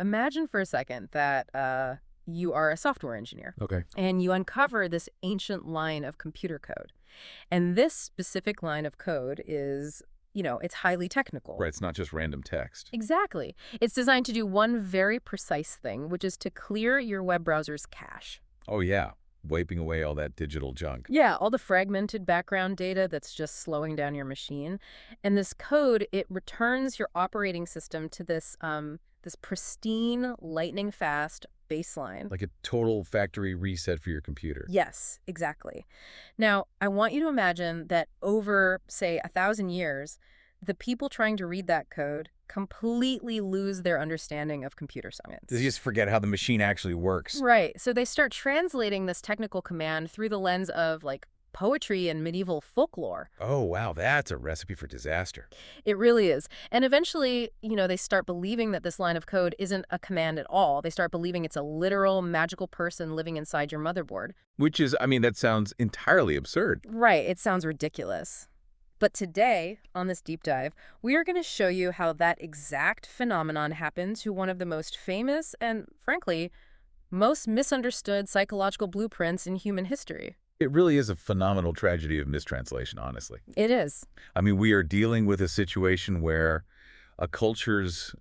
Imagine for a second that you are a software engineer. Okay. And you uncover this ancient line of computer code. And this specific line of code is, it's highly technical. Right, it's not just random text. Exactly. It's designed to do one very precise thing, which is to clear your web browser's cache. Oh, yeah. Wiping away all that digital junk. Yeah, all the fragmented background data that's just slowing down your machine. And this code, it returns your operating system to this pristine, lightning-fast baseline. Like a total factory reset for your computer. Yes, exactly. Now, I want you to imagine that over, say, 1,000 years, the people trying to read that code completely lose their understanding of computer science. They just forget how the machine actually works. Right. So they start translating this technical command through the lens of, poetry and medieval folklore. Oh, wow, that's a recipe for disaster. It really is. And eventually, they start believing that this line of code isn't a command at all. They start believing it's a literal magical person living inside your motherboard. Which is, that sounds entirely absurd. Right. It sounds ridiculous. But today, on this deep dive, we are going to show you how that exact phenomenon happened to one of the most famous and, frankly, most misunderstood psychological blueprints in human history. It really is a phenomenal tragedy of mistranslation, honestly. It is. We are dealing with a situation where a culture's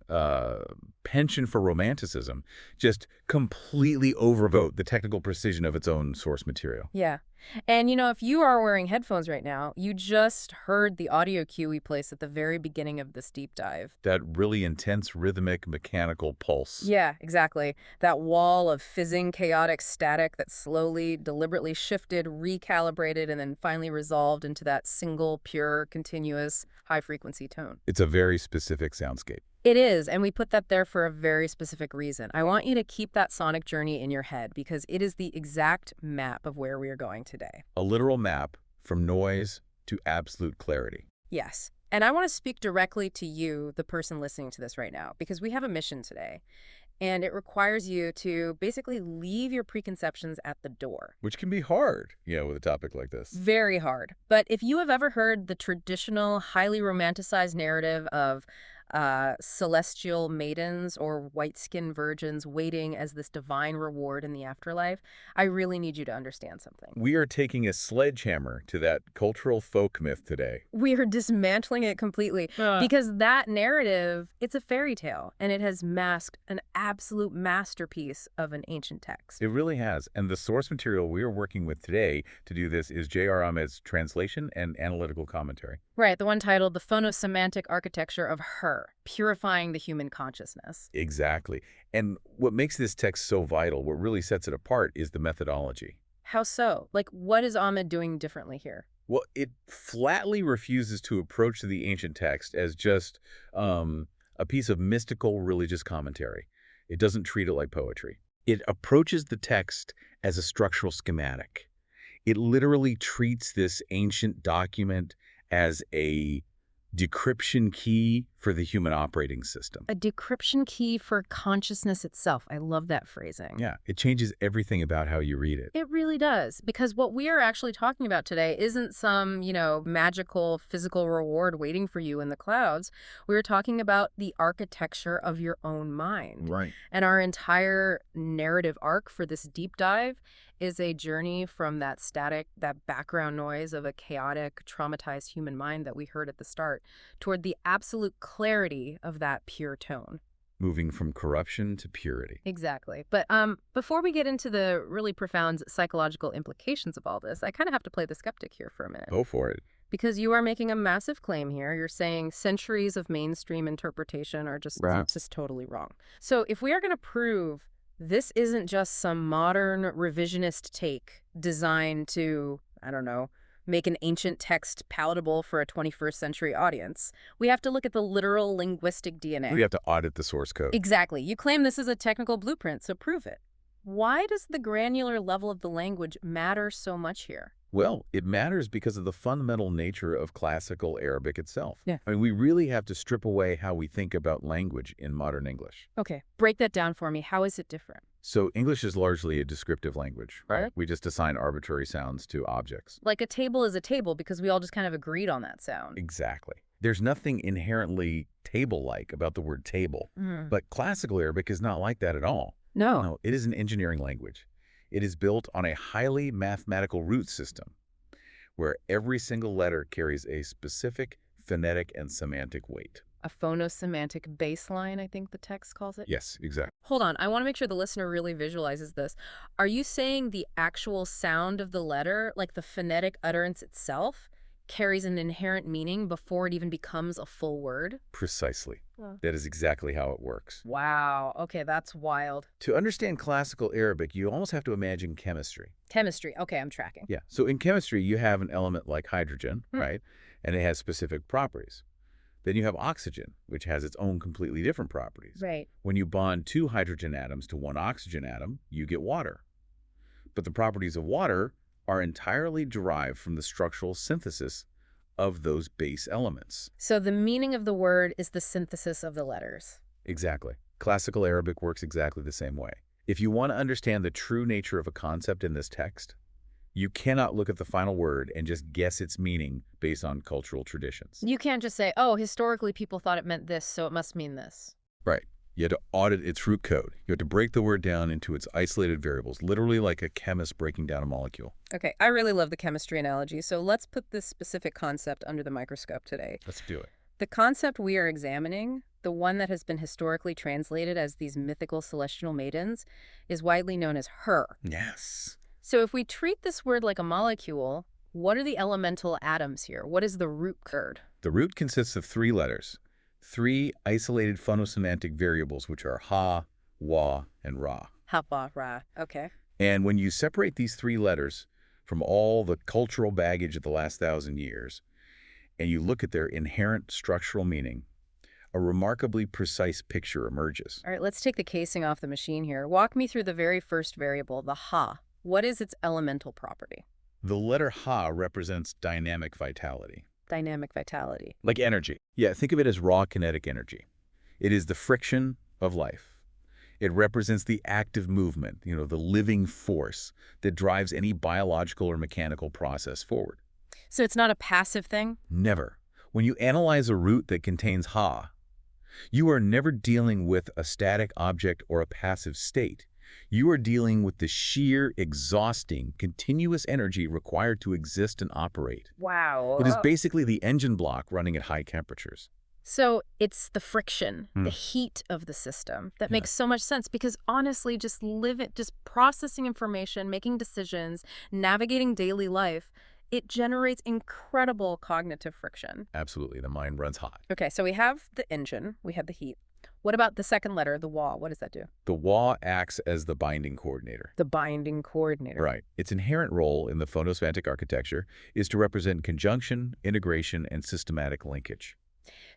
penchant for romanticism just completely overwrote the technical precision of its own source material. Yeah. And, if you are wearing headphones right now, you just heard the audio cue we placed at the very beginning of this deep dive. That really intense, rhythmic, mechanical pulse. Yeah, exactly. That wall of fizzing, chaotic static that slowly, deliberately shifted, recalibrated, and then finally resolved into that single, pure, continuous, high-frequency tone. It's a very specific soundscape. It is, and we put that there for a very specific reason. I want you to keep that sonic journey in your head because it is the exact map of where we are going today. A literal map from noise to absolute clarity. Yes, and I want to speak directly to you, the person listening to this right now, because we have a mission today, and it requires you to basically leave your preconceptions at the door. Which can be hard, with a topic like this. Very hard. But if you have ever heard the traditional, highly romanticized narrative of celestial maidens or white-skinned virgins waiting as this divine reward in the afterlife, I really need you to understand something. We are taking a sledgehammer to that cultural folk myth today. We are dismantling it completely because that narrative, it's a fairy tale, and it has masked an absolute masterpiece of an ancient text. It really has. And the source material we are working with today to do this is J.R. Ahmed's translation and analytical commentary. Right, the one titled The Phonosemantic Architecture of Hoor, Purifying the Human Consciousness. Exactly. And what makes this text so vital, what really sets it apart, is the methodology. How so? What is Ahmed doing differently here? Well, it flatly refuses to approach the ancient text as just a piece of mystical religious commentary. It doesn't treat it like poetry. It approaches the text as a structural schematic. It literally treats this ancient document as a decryption key for the human operating system. A decryption key for consciousness itself. I love that phrasing. Yeah, it changes everything about how you read it. It really does, because what we are actually talking about today isn't some, magical physical reward waiting for you in the clouds. We're talking about the architecture of your own mind. Right. And our entire narrative arc for this deep dive is a journey from that static, that background noise of a chaotic, traumatized human mind that we heard at the start, toward the absolute clarity of that pure tone. Moving from corruption to purity. Exactly. But before we get into the really profound psychological implications of all this, I kind of have to play the skeptic here for a minute. Go for it. Because you are making a massive claim here. You're saying centuries of mainstream interpretation are just totally wrong. So if we are going to prove this isn't just some modern revisionist take designed to, make an ancient text palatable for a 21st century audience, we have to look at the literal linguistic DNA. We have to audit the source code. Exactly. You claim this is a technical blueprint, so prove it. Why does the granular level of the language matter so much here? Well, it matters because of the fundamental nature of classical Arabic itself. Yeah. We really have to strip away how we think about language in modern English. Okay, break that down for me. How is it different? So English is largely a descriptive language, right? We just assign arbitrary sounds to objects. Like a table is a table because we all just kind of agreed on that sound. Exactly. There's nothing inherently table-like about the word table. But classical Arabic is not like that at all. No. No, it is an engineering language. It is built on a highly mathematical root system where every single letter carries a specific phonetic and semantic weight. A phonosemantic baseline, I think the text calls it. Yes, exactly. Hold on. I want to make sure the listener really visualizes this. Are you saying the actual sound of the letter, like the phonetic utterance itself, carries an inherent meaning before it even becomes a full word? Precisely. Oh. That is exactly how it works. Wow. Okay, that's wild. To understand classical Arabic, you almost have to imagine chemistry. Chemistry. Okay, I'm tracking. Yeah. So in chemistry, you have an element like hydrogen, right? And it has specific properties. Then you have oxygen, which has its own completely different properties. Right. When you bond two hydrogen atoms to one oxygen atom, you get water. But the properties of water are entirely derived from the structural synthesis of those base elements. So the meaning of the word is the synthesis of the letters. Exactly. Classical Arabic works exactly the same way. If you want to understand the true nature of a concept in this text, you cannot look at the final word and just guess its meaning based on cultural traditions. You can't just say, oh, historically people thought it meant this, so it must mean this. Right. You have to audit its root code. You have to break the word down into its isolated variables, literally like a chemist breaking down a molecule. Okay, I really love the chemistry analogy, so let's put this specific concept under the microscope today. Let's do it. The concept we are examining, the one that has been historically translated as these mythical celestial maidens, is widely known as Hoor. Yes. So if we treat this word like a molecule, what are the elemental atoms here? What is the root word? The root consists of three letters, three isolated phonosemantic variables, which are Ha, Wa, and Ra. Ḥā-Wāw-Rā. Okay. And when you separate these three letters from all the cultural baggage of the last 1,000 years, and you look at their inherent structural meaning, a remarkably precise picture emerges. All right, let's take the casing off the machine here. Walk me through the very first variable, the Ha. What is its elemental property? The letter Ha represents dynamic vitality. Dynamic vitality. Like energy. Yeah, think of it as raw kinetic energy. It is the friction of life. It represents the active movement, the living force that drives any biological or mechanical process forward. So it's not a passive thing? Never. When you analyze a root that contains Ha, you are never dealing with a static object or a passive state. You are dealing with the sheer, exhausting, continuous energy required to exist and operate. Wow. It is basically the engine block running at high temperatures. So it's the friction, the heat of the system. That makes so much sense because honestly, just processing information, making decisions, navigating daily life, it generates incredible cognitive friction. Absolutely. The mind runs hot. Okay, so we have the engine, we have the heat. What about the second letter, the Wa? What does that do? The Wa acts as the binding coordinator. The binding coordinator. Right. Its inherent role in the phonosemantic architecture is to represent conjunction, integration, and systematic linkage.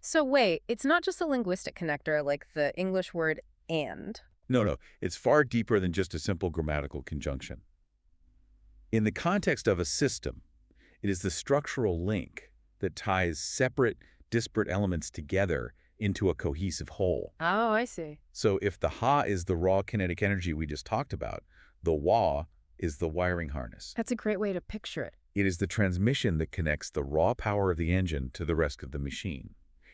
So wait, it's not just a linguistic connector like the English word and. No. It's far deeper than just a simple grammatical conjunction. In the context of a system, it is the structural link that ties separate, disparate elements together into a cohesive whole. Oh, I see. So if the Ha is the raw kinetic energy we just talked about, the Wa is the wiring harness. That's a great way to picture it. It is the transmission that connects the raw power of the engine to the rest of the machine.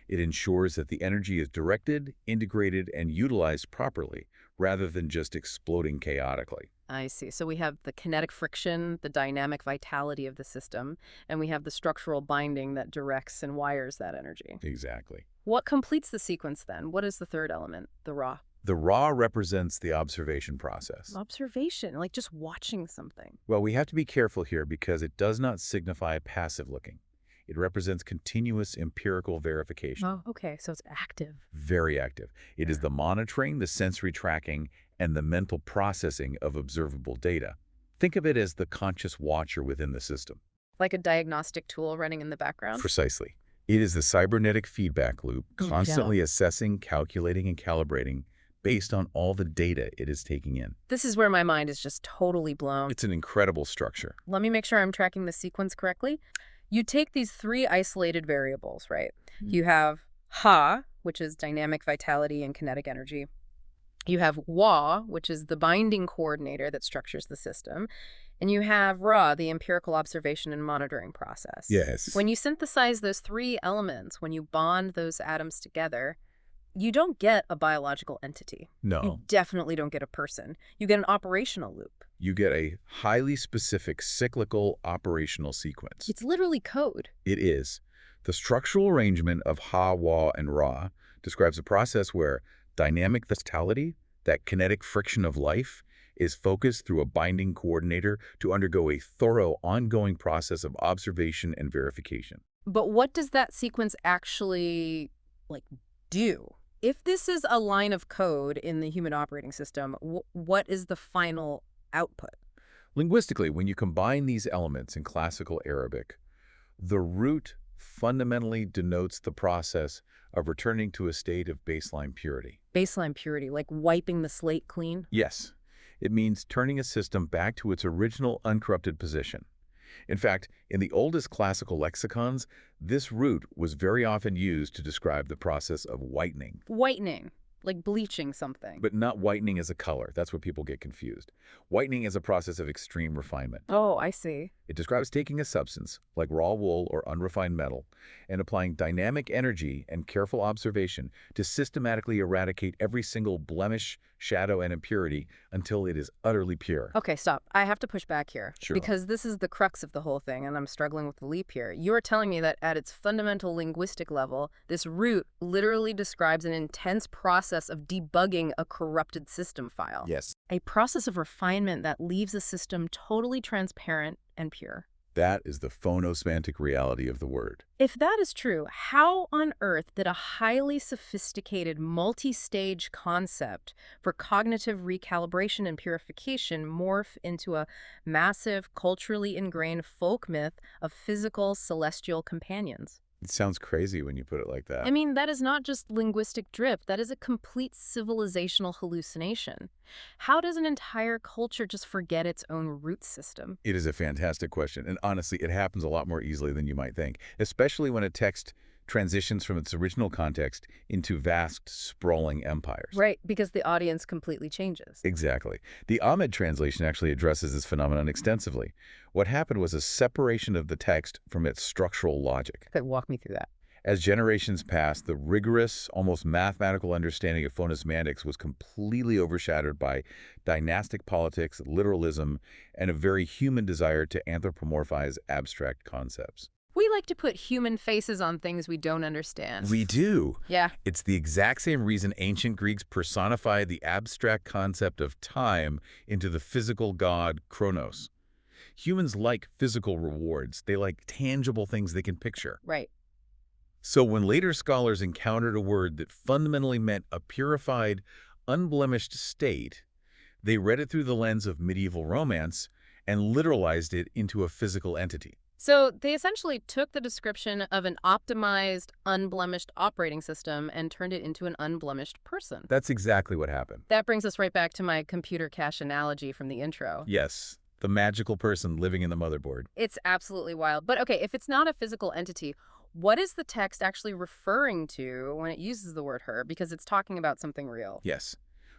It ensures that the energy is directed, integrated, and utilized properly, rather than just exploding chaotically. I see. So we have the kinetic friction, the dynamic vitality of the system, and we have the structural binding that directs and wires that energy. Exactly. What completes the sequence then? What is the third element, the Ra? The Ra represents the observation process. Observation, like just watching something. Well, we have to be careful here because it does not signify passive looking. It represents continuous empirical verification. Oh, okay. So it's active. Very active. It is the monitoring, the sensory tracking, and the mental processing of observable data. Think of it as the conscious watcher within the system. Like a diagnostic tool running in the background? Precisely. It is the cybernetic feedback loop, constantly assessing, calculating, and calibrating based on all the data it is taking in. This is where my mind is just totally blown. It's an incredible structure. Let me make sure I'm tracking the sequence correctly. You take these three isolated variables, right? You have Ha, which is dynamic vitality and kinetic energy. You have Wa, which is the binding coordinator that structures the system. And you have Ra, the empirical observation and monitoring process. Yes. When you synthesize those three elements, when you bond those atoms together, you don't get a biological entity. No. You definitely don't get a person. You get an operational loop. You get a highly specific cyclical operational sequence. It's literally code. It is. The structural arrangement of Ḥā-Wāw and Rā describes a process where dynamic vitality, that kinetic friction of life, is focused through a binding coordinator to undergo a thorough ongoing process of observation and verification. But what does that sequence actually, do? If this is a line of code in the human operating system, what is the final output? Linguistically, when you combine these elements in classical Arabic, the root fundamentally denotes the process of returning to a state of baseline purity. Baseline purity, like wiping the slate clean? Yes, it means turning a system back to its original uncorrupted position. In fact, in the oldest classical lexicons, this root was very often used to describe the process of whitening. Whitening, like bleaching something. But not whitening as a color. That's where people get confused. Whitening is a process of extreme refinement. Oh, I see. It describes taking a substance, like raw wool or unrefined metal, and applying dynamic energy and careful observation to systematically eradicate every single blemish, shadow, and impurity until it is utterly pure. Okay, stop. I have to push back here. Sure. Because this is the crux of the whole thing, and I'm struggling with the leap here. You're telling me that at its fundamental linguistic level, this root literally describes an intense process of debugging a corrupted system file. Yes. A process of refinement that leaves a system totally transparent and pure. That is the phonosemantic reality of the word. If that is true, how on earth did a highly sophisticated multi-stage concept for cognitive recalibration and purification morph into a massive, culturally ingrained folk myth of physical celestial companions? It sounds crazy when you put it like that. I mean, that is not just linguistic drift. That is a complete civilizational hallucination. How does an entire culture just forget its own root system? It is a fantastic question, and honestly, it happens a lot more easily than you might think, especially when a text transitions from its original context into vast, sprawling empires. Right, because the audience completely changes. Exactly. The Ahmed translation actually addresses this phenomenon extensively. What happened was a separation of the text from its structural logic. Okay, walk me through that. As generations passed, the rigorous, almost mathematical understanding of phonosemantics was completely overshadowed by dynastic politics, literalism, and a very human desire to anthropomorphize abstract concepts. We like to put human faces on things we don't understand. We do. Yeah. It's the exact same reason ancient Greeks personified the abstract concept of time into the physical god Kronos. Humans like physical rewards. They like tangible things they can picture. Right. So when later scholars encountered a word that fundamentally meant a purified, unblemished state, they read it through the lens of medieval romance and literalized it into a physical entity. So they essentially took the description of an optimized, unblemished operating system and turned it into an unblemished person. That's exactly what happened. That brings us right back to my computer cache analogy from the intro. Yes, the magical person living in the motherboard. It's absolutely wild. But okay, if it's not a physical entity, what is the text actually referring to when it uses the word her? Because it's talking about something real. Yes.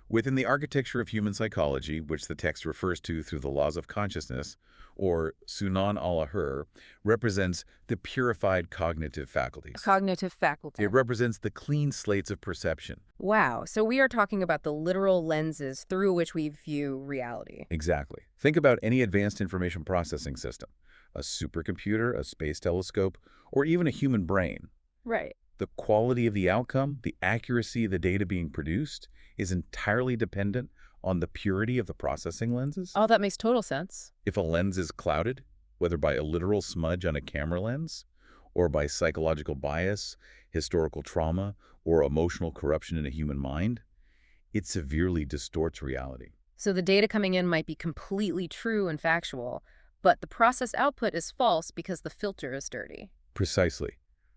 Within the architecture of human psychology, which the text refers to through the laws of consciousness, or Sunan Allah-Hur, represents the purified cognitive faculties. Cognitive faculty. It represents the clean slates of perception. Wow. So we are talking about the literal lenses through which we view reality. Exactly. Think about any advanced information processing system, a supercomputer, a space telescope, or even a human brain. Right. The quality of the outcome, the accuracy of the data being produced, is entirely dependent on the purity of the processing lenses. Oh, that makes total sense. If a lens is clouded, whether by a literal smudge on a camera lens, or by psychological bias, historical trauma, or emotional corruption in a human mind, it severely distorts reality. So the data coming in might be completely true and factual, but the process output is false because the filter is dirty. Precisely.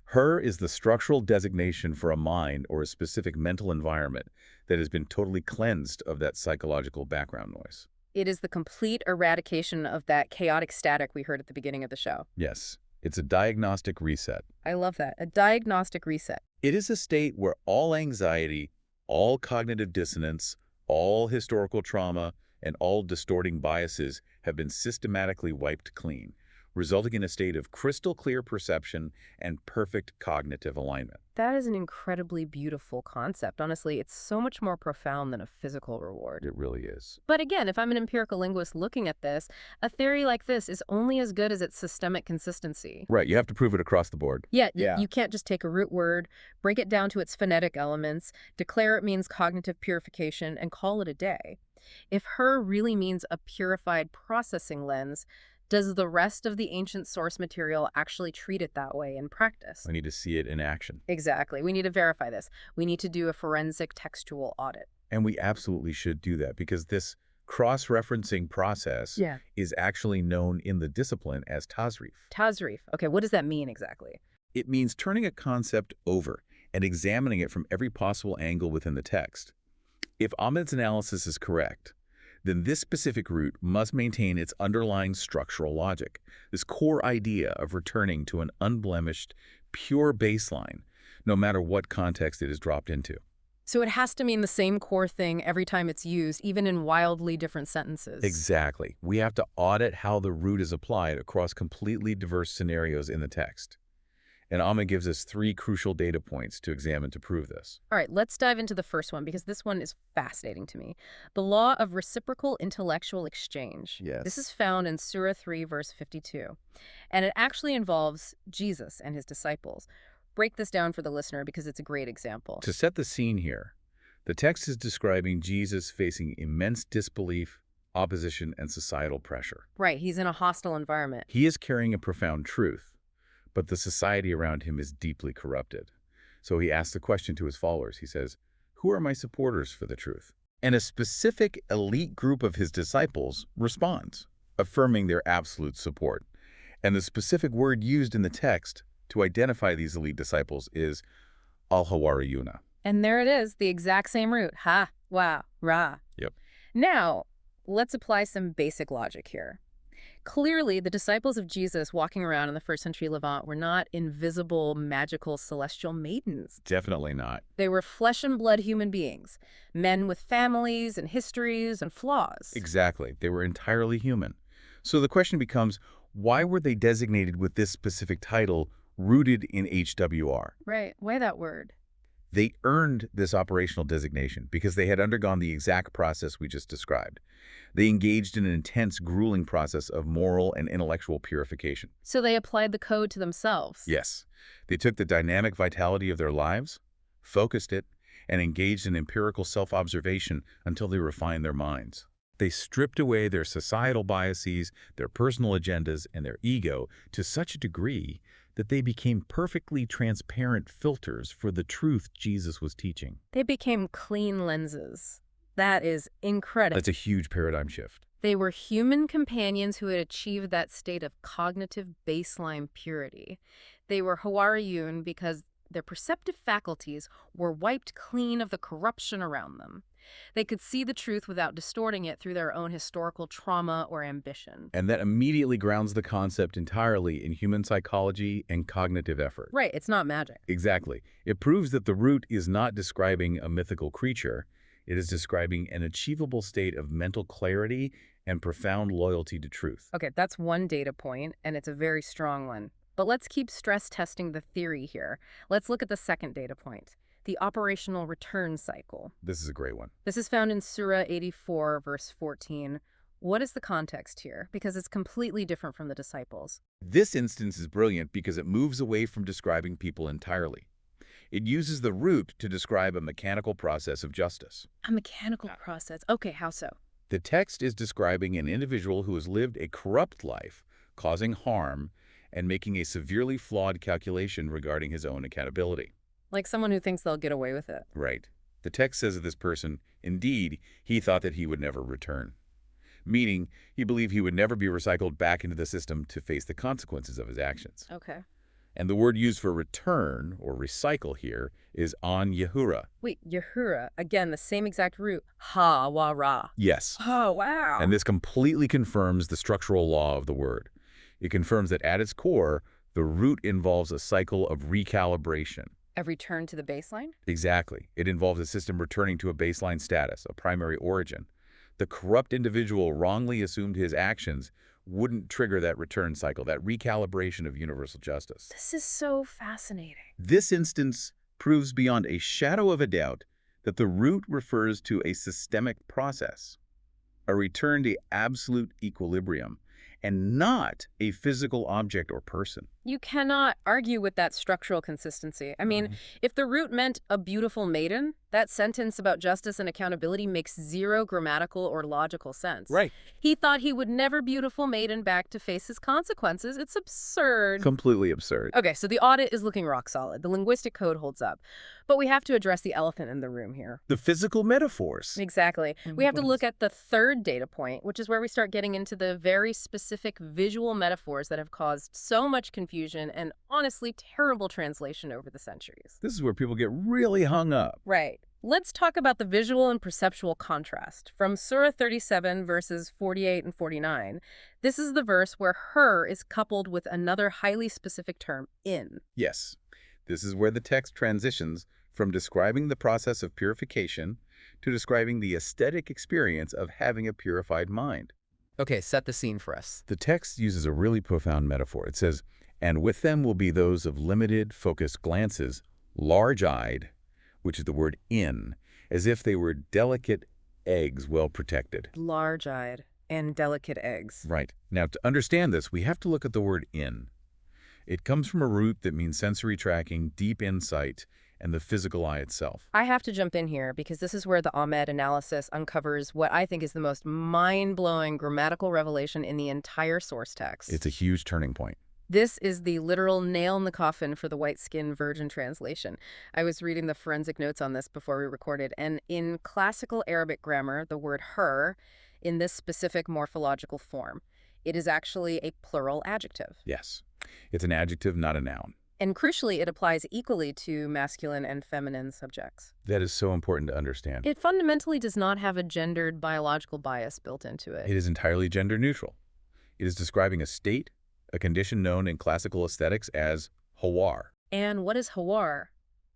Her is the structural designation for a mind or a specific mental environment that has been totally cleansed of that psychological background noise. It is the complete eradication of that chaotic static we heard at the beginning of the show. Yes, it's a diagnostic reset. I love that. A diagnostic reset. It is a state where all anxiety, all cognitive dissonance, all historical trauma, and all distorting biases have been systematically wiped clean, resulting in a state of crystal clear perception and perfect cognitive alignment. That is an incredibly beautiful concept. Honestly, it's so much more profound than a physical reward. It really is. But again, if I'm an empirical linguist looking at this, a theory like this is only as good as its systemic consistency. Right, you have to prove it across the board. Yeah. You can't just take a root word, break it down to its phonetic elements, declare it means cognitive purification, and call it a day. If her really means a purified processing lens, does the rest of the ancient source material actually treat it that way in practice? I need to see it in action. Exactly. We need to verify this. We need to do a forensic textual audit. And we absolutely should do that because this cross-referencing process is actually known in the discipline as tasrif. Tasrif. Okay, what does that mean exactly? It means turning a concept over and examining it from every possible angle within the text. If Ahmed's analysis is correct, then this specific root must maintain its underlying structural logic, this core idea of returning to an unblemished, pure baseline, no matter what context it is dropped into. So it has to mean the same core thing every time it's used, even in wildly different sentences. Exactly. We have to audit how the root is applied across completely diverse scenarios in the text. And Ahmed gives us 3 crucial data points to examine to prove this. All right, let's dive into the first one because this one is fascinating to me. The law of reciprocal intellectual exchange. Yes. This is found in Surah 3, verse 52. And it actually involves Jesus and his disciples. Break this down for the listener because it's a great example. To set the scene here, the text is describing Jesus facing immense disbelief, opposition, and societal pressure. Right, he's in a hostile environment. He is carrying a profound truth, but the society around him is deeply corrupted. So he asks the question to his followers. He says, "Who are my supporters for the truth?" And a specific elite group of his disciples responds, affirming their absolute support. And the specific word used in the text to identify these elite disciples is Al-Hawariyuna. And there it is, the exact same root, Ḥā-Wāw-Rā. Yep. Now, let's apply some basic logic here. Clearly, the disciples of Jesus walking around in the first century Levant were not invisible, magical, celestial maidens. Definitely not. They were flesh and blood human beings, men with families and histories and flaws. Exactly. They were entirely human. So the question becomes, why were they designated with this specific title, rooted in HWR? Right. Why that word? They earned this operational designation because they had undergone the exact process we just described. They engaged in an intense, grueling process of moral and intellectual purification. So they applied the code to themselves. Yes. They took the dynamic vitality of their lives, focused it, and engaged in empirical self-observation until they refined their minds. They stripped away their societal biases, their personal agendas, and their ego to such a degree that they became perfectly transparent filters for the truth Jesus was teaching. They became clean lenses. That is incredible. That's a huge paradigm shift. They were human companions who had achieved that state of cognitive baseline purity. They were Hawariyun because their perceptive faculties were wiped clean of the corruption around them. They could see the truth without distorting it through their own historical trauma or ambition. And that immediately grounds the concept entirely in human psychology and cognitive effort. Right, it's not magic. Exactly. It proves that the root is not describing a mythical creature. It is describing an achievable state of mental clarity and profound loyalty to truth. Okay, that's one data point, and it's a very strong one. But let's keep stress testing the theory here. Let's look at the second data point, the operational return cycle. This is a great one. This is found in Surah 84, verse 14. What is the context here? Because it's completely different from the disciples. This instance is brilliant because it moves away from describing people entirely. It uses the root to describe a mechanical process of justice. A mechanical process. Okay, how so? The text is describing an individual who has lived a corrupt life, causing harm, and making a severely flawed calculation regarding his own accountability. Like someone who thinks they'll get away with it. Right. The text says of this person, indeed, he thought that he would never return. Meaning, he believed he would never be recycled back into the system to face the consequences of his actions. Okay. And the word used for return, or recycle here, is on Yahura. Wait, Yahura, again, the same exact root, Ḥā-Wāw-Rā. Yes. Oh, wow. And this completely confirms the structural law of the word. It confirms that at its core, the root involves a cycle of recalibration. A return to the baseline? Exactly. It involves a system returning to a baseline status, a primary origin. The corrupt individual wrongly assumed his actions wouldn't trigger that return cycle, that recalibration of universal justice. This is so fascinating. This instance proves beyond a shadow of a doubt that the root refers to a systemic process, a return to absolute equilibrium, and not a physical object or person. You cannot argue with that structural consistency. I mean, if the root meant a beautiful maiden, that sentence about justice and accountability makes zero grammatical or logical sense. Right. He thought he would never beautiful maiden back to face his consequences. It's absurd. Completely absurd. Okay, so the audit is looking rock solid. The linguistic code holds up. But we have to address the elephant in the room here. The physical metaphors. Exactly. We have to look at the third data point, which is where we start getting into the very specific visual metaphors that have caused so much confusion and honestly terrible translation over the centuries. This is where people get really hung up. Right. Let's talk about the visual and perceptual contrast. From Surah 37, verses 48 and 49, this is the verse where her is coupled with another highly specific term, in. Yes. This is where the text transitions from describing the process of purification to describing the aesthetic experience of having a purified mind. Okay, set the scene for us. The text uses a really profound metaphor. It says, "And with them will be those of limited, focused glances, large-eyed," which is the word in, as if they were delicate eggs well protected. Large-eyed and delicate eggs. Right. Now, to understand this, we have to look at the word in. It comes from a root that means sensory tracking, deep insight, and the physical eye itself. I have to jump in here because this is where the Ahmed analysis uncovers what I think is the most mind-blowing grammatical revelation in the entire source text. It's a huge turning point. This is the literal nail in the coffin for the white-skinned virgin translation. I was reading the forensic notes on this before we recorded, and in classical Arabic grammar, the word her, in this specific morphological form, it is actually a plural adjective. Yes. It's an adjective, not a noun. And crucially, it applies equally to masculine and feminine subjects. That is so important to understand. It fundamentally does not have a gendered biological bias built into it. It is entirely gender neutral. It is describing a state, a condition known in classical aesthetics as Hawar. And what is Hawar?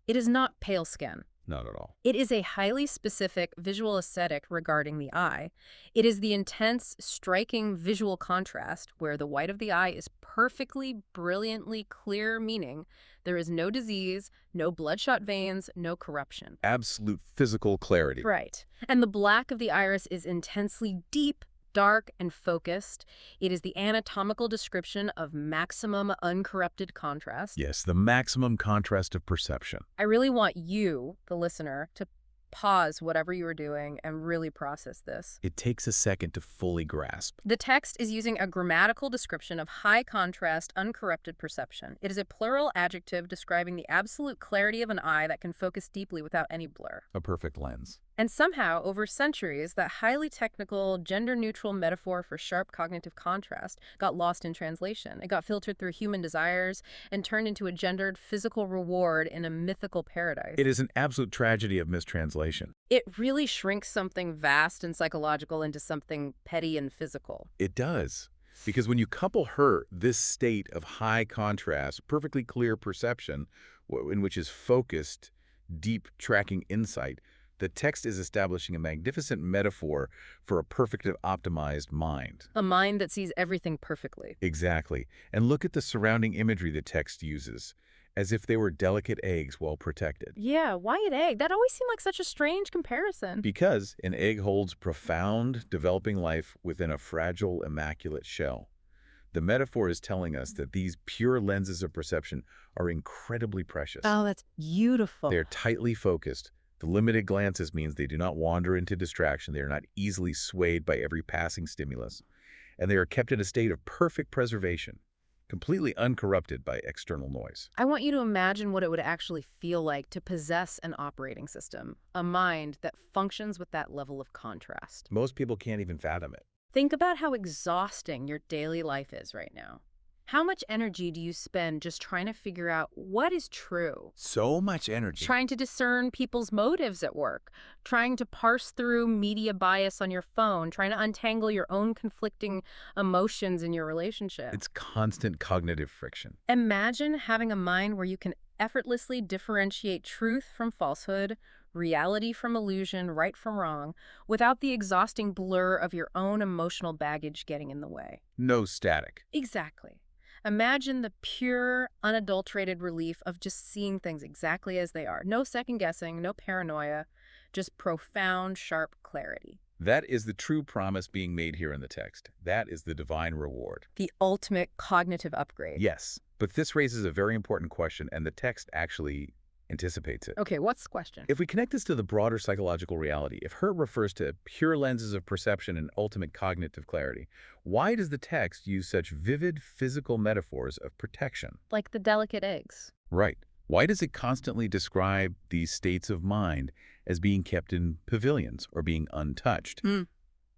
It is not pale skin. Not at all. It is a highly specific visual aesthetic regarding the eye. It is the intense, striking visual contrast where the white of the eye is perfectly, brilliantly clear, meaning there is no disease, no bloodshot veins, no corruption. Absolute physical clarity. Right. And the black of the iris is intensely deep, dark, and focused. It is the anatomical description of maximum uncorrupted contrast. Yes, the maximum contrast of perception. I really want you, the listener, to pause whatever you are doing and really process this. It takes a second to fully grasp. The text is using a grammatical description of high contrast, uncorrupted perception. It is a plural adjective describing the absolute clarity of an eye that can focus deeply without any blur. A perfect lens. And somehow, over centuries, that highly technical, gender-neutral metaphor for sharp cognitive contrast got lost in translation. It got filtered through human desires and turned into a gendered physical reward in a mythical paradise. It is an absolute tragedy of mistranslation. It really shrinks something vast and psychological into something petty and physical. It does. Because when you couple her, this state of high contrast, perfectly clear perception, in which is focused, deep tracking insight, the text is establishing a magnificent metaphor for a perfect optimized mind. A mind that sees everything perfectly. Exactly. And look at the surrounding imagery the text uses, as if they were delicate eggs well protected. Yeah, why an egg? That always seemed like such a strange comparison. Because an egg holds profound, developing life within a fragile, immaculate shell. The metaphor is telling us that these pure lenses of perception are incredibly precious. Oh, that's beautiful. They're tightly focused. The limited glances means they do not wander into distraction. They are not easily swayed by every passing stimulus. And they are kept in a state of perfect preservation, completely uncorrupted by external noise. I want you to imagine what it would actually feel like to possess an operating system, a mind that functions with that level of contrast. Most people can't even fathom it. Think about how exhausting your daily life is right now. How much energy do you spend just trying to figure out what is true? So much energy. Trying to discern people's motives at work, trying to parse through media bias on your phone, trying to untangle your own conflicting emotions in your relationship. It's constant cognitive friction. Imagine having a mind where you can effortlessly differentiate truth from falsehood, reality from illusion, right from wrong, without the exhausting blur of your own emotional baggage getting in the way. No static. Exactly. Imagine the pure, unadulterated relief of just seeing things exactly as they are. No second guessing, no paranoia, just profound, sharp clarity. That is the true promise being made here in the text. That is the divine reward. The ultimate cognitive upgrade. Yes, but this raises a very important question, and the text actually anticipates it. Okay, what's the question? If we connect this to the broader psychological reality, if Hoor refers to pure lenses of perception and ultimate cognitive clarity, why does the text use such vivid physical metaphors of protection? Like the delicate eggs. Right. Why does it constantly describe these states of mind as being kept in pavilions or being untouched?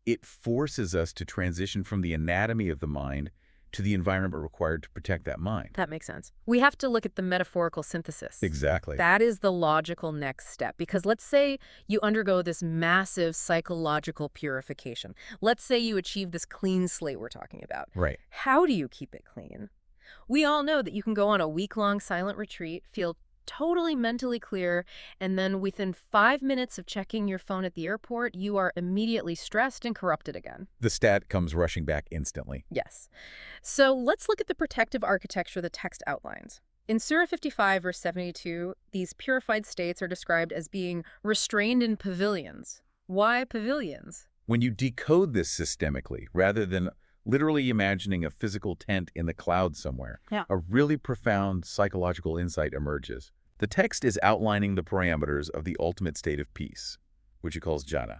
It forces us to transition from the anatomy of the mind to the environment required to protect that mind. That makes sense. We have to look at the metaphorical synthesis. Exactly. That is the logical next step, because let's say you undergo this massive psychological purification. Let's say you achieve this clean slate we're talking about. Right. How do you keep it clean? We all know that you can go on a week-long silent retreat, feel totally mentally clear, and then within 5 minutes of checking your phone at the airport, you are immediately stressed and corrupted again. The stat comes rushing back instantly. Yes. So let's look at the protective architecture the text outlines. In Surah 55, verse 72, these purified states are described as being restrained in pavilions. Why pavilions? When you decode this systemically, rather than literally imagining a physical tent in the clouds somewhere, a really profound psychological insight emerges. The text is outlining the parameters of the ultimate state of peace, which he calls jhana.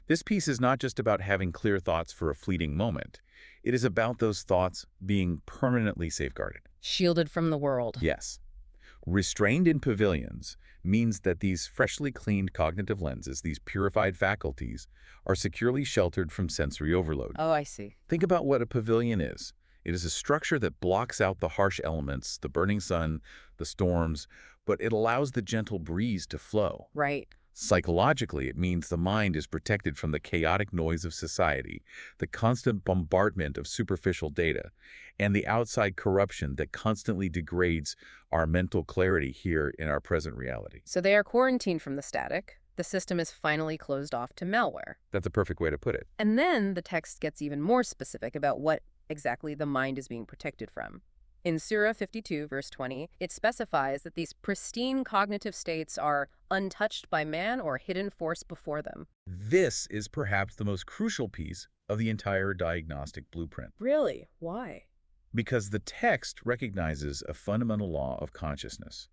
This peace is not just about having clear thoughts for a fleeting moment. It is about those thoughts being permanently safeguarded. Shielded from the world. Yes. Restrained in pavilions means that these freshly cleaned cognitive lenses, these purified faculties, are securely sheltered from sensory overload. Oh, I see. Think about what a pavilion is. It is a structure that blocks out the harsh elements, the burning sun, the storms, but it allows the gentle breeze to flow. Right. Psychologically, it means the mind is protected from the chaotic noise of society, the constant bombardment of superficial data, and the outside corruption that constantly degrades our mental clarity here in our present reality. So they are quarantined from the static. The system is finally closed off to malware. That's a perfect way to put it. And then the text gets even more specific about what exactly the mind is being protected from. In Surah 52, verse 20, it specifies that these pristine cognitive states are untouched by man or hidden force before them. This is perhaps the most crucial piece of the entire diagnostic blueprint. Really? Why? Because the text recognizes a fundamental law of consciousness.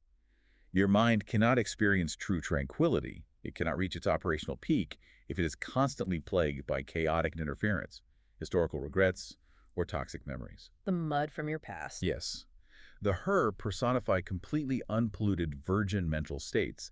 Your mind cannot experience true tranquility. It cannot reach its operational peak if it is constantly plagued by chaotic interference, historical regrets, or toxic memories. The mud from your past. Yes. The Hoor personify completely unpolluted virgin mental states.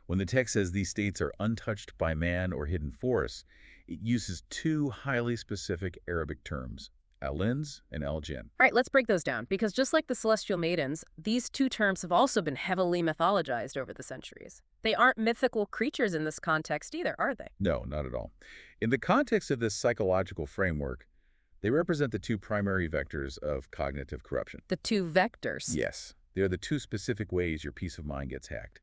When the text says these states are untouched by man or hidden force, it uses two highly specific Arabic terms, al-Lins and al-Jinn. All right, let's break those down, because just like the celestial maidens, these two terms have also been heavily mythologized over the centuries. They aren't mythical creatures in this context either, are they? No, not at all. In the context of this psychological framework, they represent the two primary vectors of cognitive corruption. The two vectors? Yes. They are the two specific ways your peace of mind gets hacked.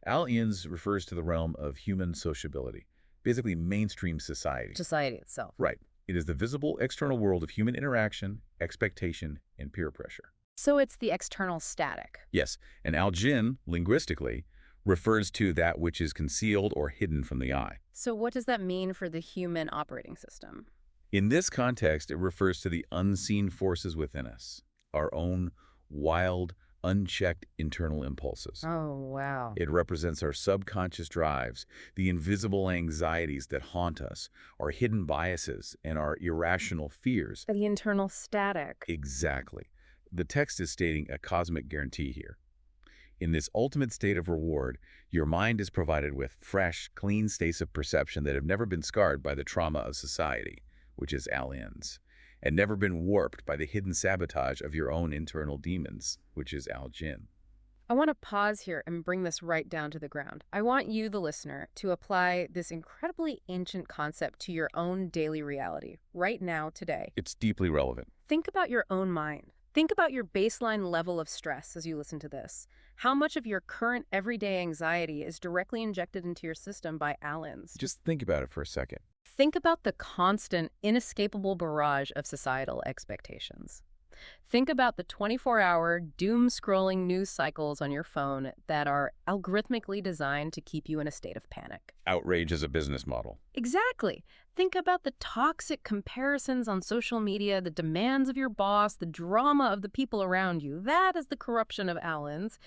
Al-Ins refers to the realm of human sociability, basically mainstream society. Society itself. Right. It is the visible external world of human interaction, expectation, and peer pressure. So it's the external static. Yes. And al-Jinn, linguistically, refers to that which is concealed or hidden from the eye. So what does that mean for the human operating system? In this context, it refers to the unseen forces within us, our own wild, unchecked internal impulses. Oh, wow. It represents our subconscious drives, the invisible anxieties that haunt us, our hidden biases, and our irrational fears. The internal static. Exactly. The text is stating a cosmic guarantee here. In this ultimate state of reward, your mind is provided with fresh, clean states of perception that have never been scarred by the trauma of society, which is al-Ins, and never been warped by the hidden sabotage of your own internal demons, which is al-Jinn. I want to pause here and bring this right down to the ground. I want you, the listener, to apply this incredibly ancient concept to your own daily reality, right now, today. It's deeply relevant. Think about your own mind. Think about your baseline level of stress as you listen to this. How much of your current everyday anxiety is directly injected into your system by Allens? Just think about it for a second. Think about the constant, inescapable barrage of societal expectations. Think about the 24-hour doom-scrolling news cycles on your phone that are algorithmically designed to keep you in a state of panic. Outrage as a business model. Exactly. Think about the toxic comparisons on social media, the demands of your boss, the drama of the people around you. That is the corruption of Allens.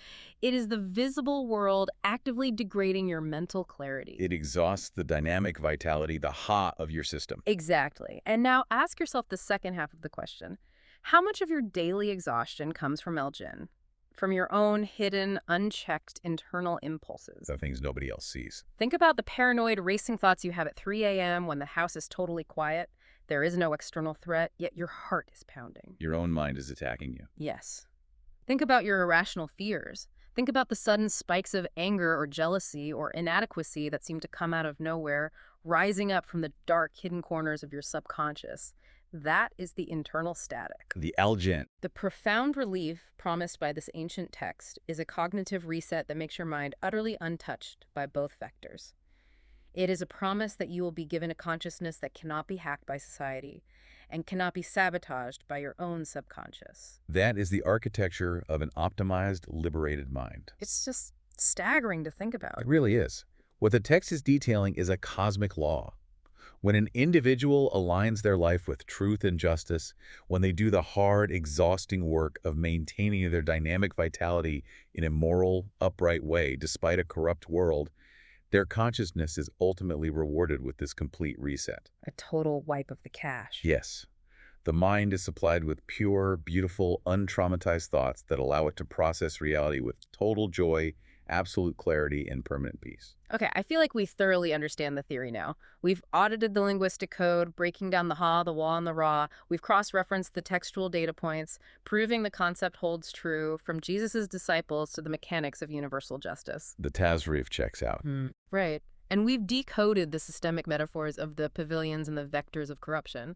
It is the visible world actively degrading your mental clarity. It exhausts the dynamic vitality, the Ḥā of your system. Exactly. And now ask yourself the second half of the question. How much of your daily exhaustion comes from Elgin? From your own hidden, unchecked internal impulses? The things nobody else sees. Think about the paranoid racing thoughts you have at 3 a.m. when the house is totally quiet. There is no external threat, yet your heart is pounding. Your own mind is attacking you. Yes. Think about your irrational fears. Think about the sudden spikes of anger or jealousy or inadequacy that seem to come out of nowhere, rising up from the dark, hidden corners of your subconscious. That is the internal static. The Elgin. The profound relief promised by this ancient text is a cognitive reset that makes your mind utterly untouched by both vectors. It is a promise that you will be given a consciousness that cannot be hacked by society and cannot be sabotaged by your own subconscious. That is the architecture of an optimized, liberated mind. It's just staggering to think about. It really is. What the text is detailing is a cosmic law. When an individual aligns their life with truth and justice, when they do the hard, exhausting work of maintaining their dynamic vitality in a moral, upright way despite a corrupt world, their consciousness is ultimately rewarded with this complete reset. A total wipe of the cache. Yes. The mind is supplied with pure, beautiful, untraumatized thoughts that allow it to process reality with total joy, absolute clarity, and permanent peace. Okay, I feel like we thoroughly understand the theory now. We've audited the linguistic code, breaking down the Ḥā, the Wā, and the Rā. We've cross-referenced the textual data points, proving the concept holds true from Jesus' disciples to the mechanics of universal justice. The Tazrif checks out. Right. And we've decoded the systemic metaphors of the pavilions and the vectors of corruption.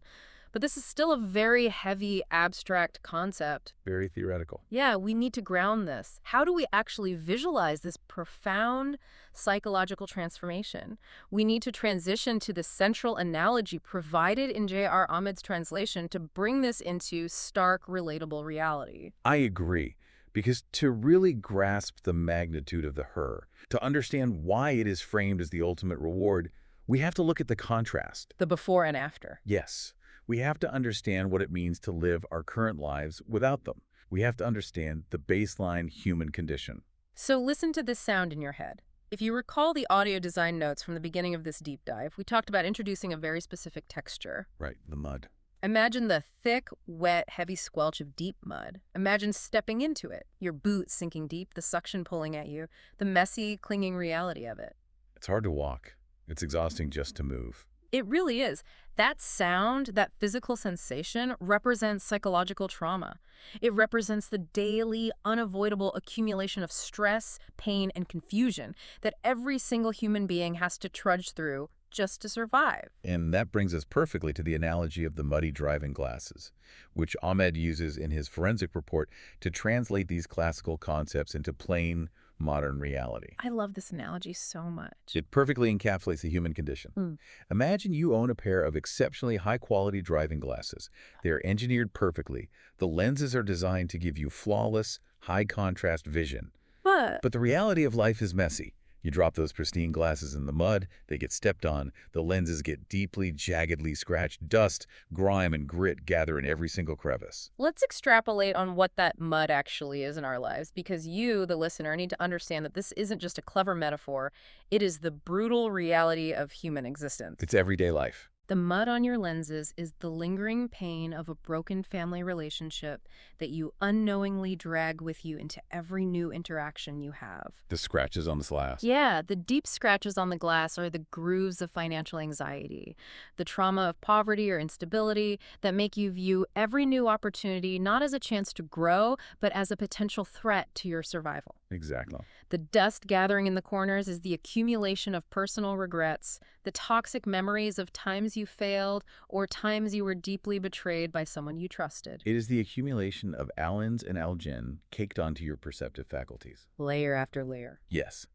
But this is still a very heavy, abstract concept. Very theoretical. Yeah, we need to ground this. How do we actually visualize this profound psychological transformation? We need to transition to the central analogy provided in J.R. Ahmed's translation to bring this into stark, relatable reality. I agree. Because to really grasp the magnitude of the Hoor, to understand why it is framed as the ultimate reward, we have to look at the contrast. The before and after. Yes. We have to understand what it means to live our current lives without them. We have to understand the baseline human condition. So listen to this sound in your head. If you recall the audio design notes from the beginning of this deep dive, we talked about introducing a very specific texture. Right, the mud. Imagine the thick, wet, heavy squelch of deep mud. Imagine stepping into it, your boots sinking deep, the suction pulling at you, the messy, clinging reality of it. It's hard to walk. It's exhausting just to move. It really is. That sound, that physical sensation, represents psychological trauma. It represents the daily, unavoidable accumulation of stress, pain, and confusion that every single human being has to trudge through just to survive. And that brings us perfectly to the analogy of the muddy driving glasses, which Ahmed uses in his forensic report to translate these classical concepts into plain, modern reality. I love this analogy so much. It perfectly encapsulates the human condition. Imagine you own a pair of exceptionally high-quality driving glasses. They are engineered perfectly. The lenses are designed to give you flawless, high-contrast vision. But the reality of life is messy. You drop those pristine glasses in the mud, they get stepped on, the lenses get deeply, jaggedly scratched, dust, grime, and grit gather in every single crevice. Let's extrapolate on what that mud actually is in our lives, because you, the listener, need to understand that this isn't just a clever metaphor. It is the brutal reality of human existence. It's everyday life. The mud on your lenses is the lingering pain of a broken family relationship that you unknowingly drag with you into every new interaction you have. The scratches on the glass. Yeah, the deep scratches on the glass are the grooves of financial anxiety, the trauma of poverty or instability that make you view every new opportunity not as a chance to grow, but as a potential threat to your survival. Exactly. The dust gathering in the corners is the accumulation of personal regrets, the toxic memories of times you failed or times you were deeply betrayed by someone you trusted. It is the accumulation of alans and algin caked onto your perceptive faculties. Layer after layer. Yes.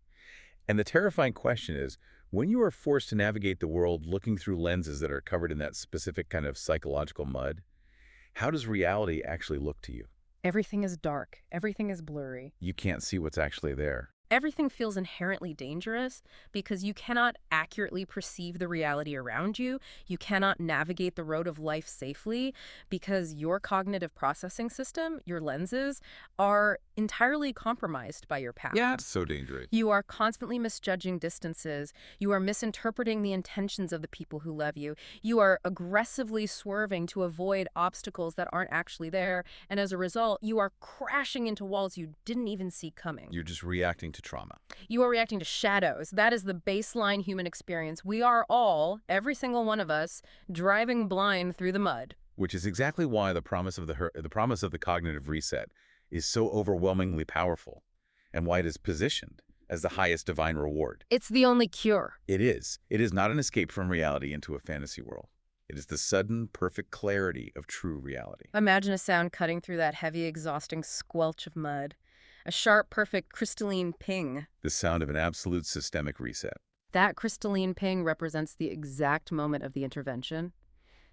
And the terrifying question is, when you are forced to navigate the world looking through lenses that are covered in that specific kind of psychological mud, how does reality actually look to you? Everything is dark. Everything is blurry. You can't see what's actually there. Everything feels inherently dangerous because you cannot accurately perceive the reality around you. You cannot navigate the road of life safely because your cognitive processing system, your lenses, are entirely compromised by your past. Yeah, it's so dangerous. You are constantly misjudging distances. You are misinterpreting the intentions of the people who love you. You are aggressively swerving to avoid obstacles that aren't actually there. And as a result, you are crashing into walls you didn't even see coming. You're just reacting to trauma. You are reacting to shadows. That is the baseline human experience. We are all, every single one of us, driving blind through the mud. Which is exactly why the promise of the cognitive reset is so overwhelmingly powerful, and why it is positioned as the highest divine reward. It's the only cure. It is. It is not an escape from reality into a fantasy world. It is the sudden, perfect clarity of true reality. Imagine a sound cutting through that heavy, exhausting squelch of mud. A sharp, perfect, crystalline ping. The sound of an absolute systemic reset. That crystalline ping represents the exact moment of the intervention.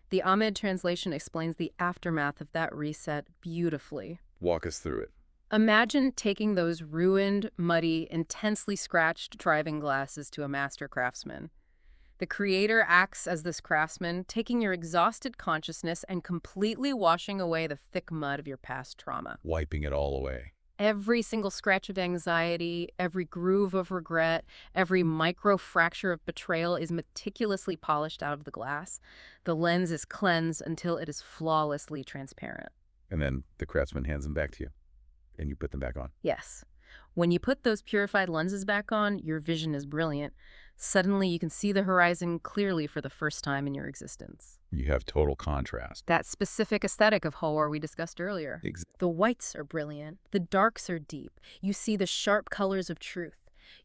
The Ahmed translation explains the aftermath of that reset beautifully. Walk us through it. Imagine taking those ruined, muddy, intensely scratched driving glasses to a master craftsman. The creator acts as this craftsman, taking your exhausted consciousness and completely washing away the thick mud of your past trauma. Wiping it all away. Every single scratch of anxiety, every groove of regret, every micro fracture of betrayal is meticulously polished out of the glass. The lens is cleansed until it is flawlessly transparent. And then the craftsman hands them back to you, and you put them back on. Yes. When you put those purified lenses back on, your vision is brilliant. Suddenly, you can see the horizon clearly for the first time in your existence. You have total contrast. That specific aesthetic of Hoor we discussed earlier. The whites are brilliant. The darks are deep. You see the sharp colors of truth.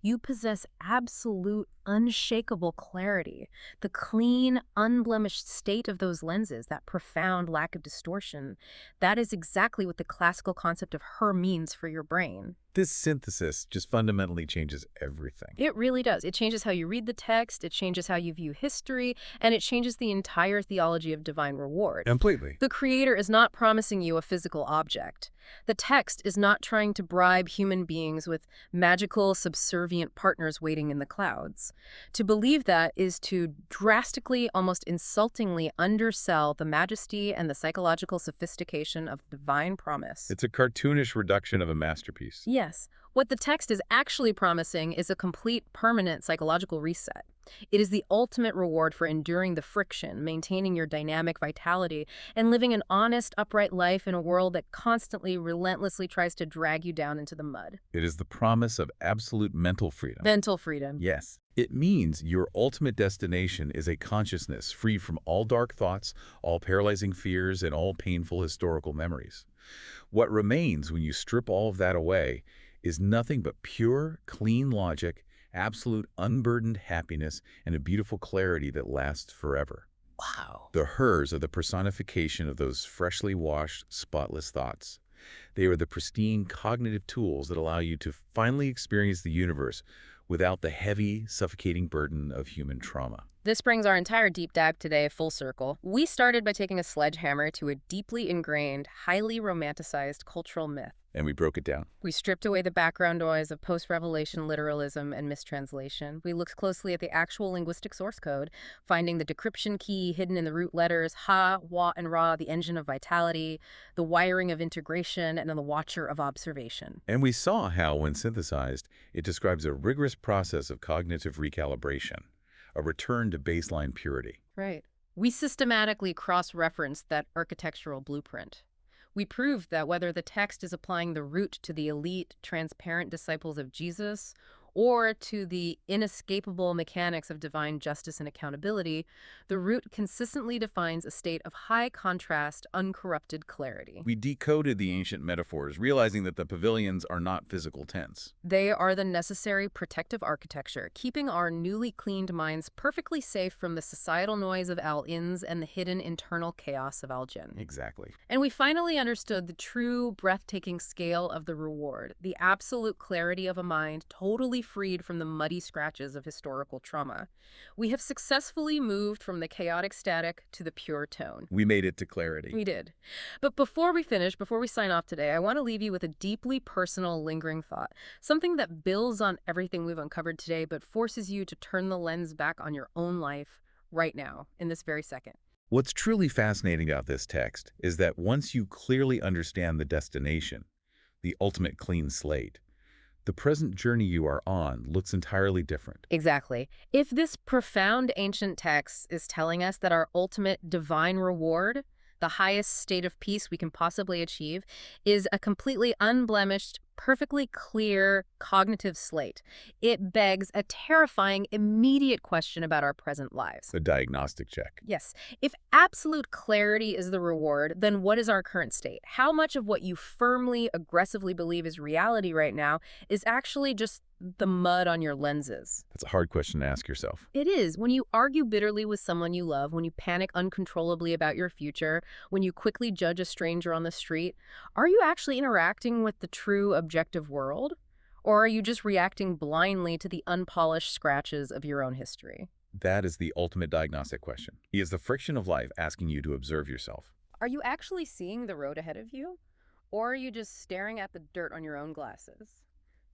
You possess absolute, unshakable clarity. The clean, unblemished state of those lenses, that profound lack of distortion, that is exactly what the classical concept of her means for your brain. This synthesis just fundamentally changes everything. It really does. It changes how you read the text, it changes how you view history, and it changes the entire theology of divine reward. Completely. The Creator is not promising you a physical object. The text is not trying to bribe human beings with magical, subservient partners waiting in the clouds. To believe that is to drastically, almost insultingly undersell the majesty and the psychological sophistication of the divine promise. It's a cartoonish reduction of a masterpiece. Yes. What the text is actually promising is a complete, permanent psychological reset. It is the ultimate reward for enduring the friction, maintaining your dynamic vitality, and living an honest, upright life in a world that constantly, relentlessly tries to drag you down into the mud. It is the promise of absolute mental freedom. Mental freedom. Yes. It means your ultimate destination is a consciousness free from all dark thoughts, all paralyzing fears, and all painful historical memories. What remains when you strip all of that away is nothing but pure, clean logic, absolute unburdened happiness, and a beautiful clarity that lasts forever. Wow. The hers are the personification of those freshly washed, spotless thoughts. They are the pristine cognitive tools that allow you to finally experience the universe without the heavy, suffocating burden of human trauma. This brings our entire deep dive today full circle. We started by taking a sledgehammer to a deeply ingrained, highly romanticized cultural myth. And we broke it down. We stripped away the background noise of post-revelation literalism and mistranslation. We looked closely at the actual linguistic source code, finding the decryption key hidden in the root letters Ḥā-Wāw-Rā, the engine of vitality, the wiring of integration, and the watcher of observation. And we saw how, when synthesized, it describes a rigorous process of cognitive recalibration, a return to baseline purity. Right. We systematically cross-referenced that architectural blueprint. We proved that whether the text is applying the root to the elite, transparent disciples of Jesus, or to the inescapable mechanics of divine justice and accountability, the root consistently defines a state of high contrast, uncorrupted clarity. We decoded the ancient metaphors, realizing that the pavilions are not physical tents. They are the necessary protective architecture, keeping our newly cleaned minds perfectly safe from the societal noise of al-Ins and the hidden internal chaos of al-Jinn. Exactly. And we finally understood the true, breathtaking scale of the reward, the absolute clarity of a mind totally freed from the muddy scratches of historical trauma. We have successfully moved from the chaotic static to the pure tone. We made it to clarity. We did. But before we finish, before we sign off today, I want to leave you with a deeply personal, lingering thought. Something that builds on everything we've uncovered today, but forces you to turn the lens back on your own life right now, in this very second. What's truly fascinating about this text is that once you clearly understand the destination, the ultimate clean slate, the present journey you are on looks entirely different. Exactly. If this profound ancient text is telling us that our ultimate divine reward, the highest state of peace we can possibly achieve, is a completely unblemished, perfectly clear cognitive slate, it begs a terrifying, immediate question about our present lives. The diagnostic check. Yes. If absolute clarity is the reward, then what is our current state? How much of what you firmly, aggressively believe is reality right now is actually just the mud on your lenses? That's a hard question to ask yourself. It is. When you argue bitterly with someone you love, when you panic uncontrollably about your future, when you quickly judge a stranger on the street, are you actually interacting with the true objective world? Or are you just reacting blindly to the unpolished scratches of your own history? That is the ultimate diagnostic question. It is the friction of life asking you to observe yourself. Are you actually seeing the road ahead of you? Or are you just staring at the dirt on your own glasses?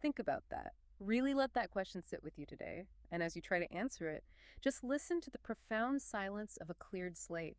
Think about that. Really let that question sit with you today. And as you try to answer it, just listen to the profound silence of a cleared slate.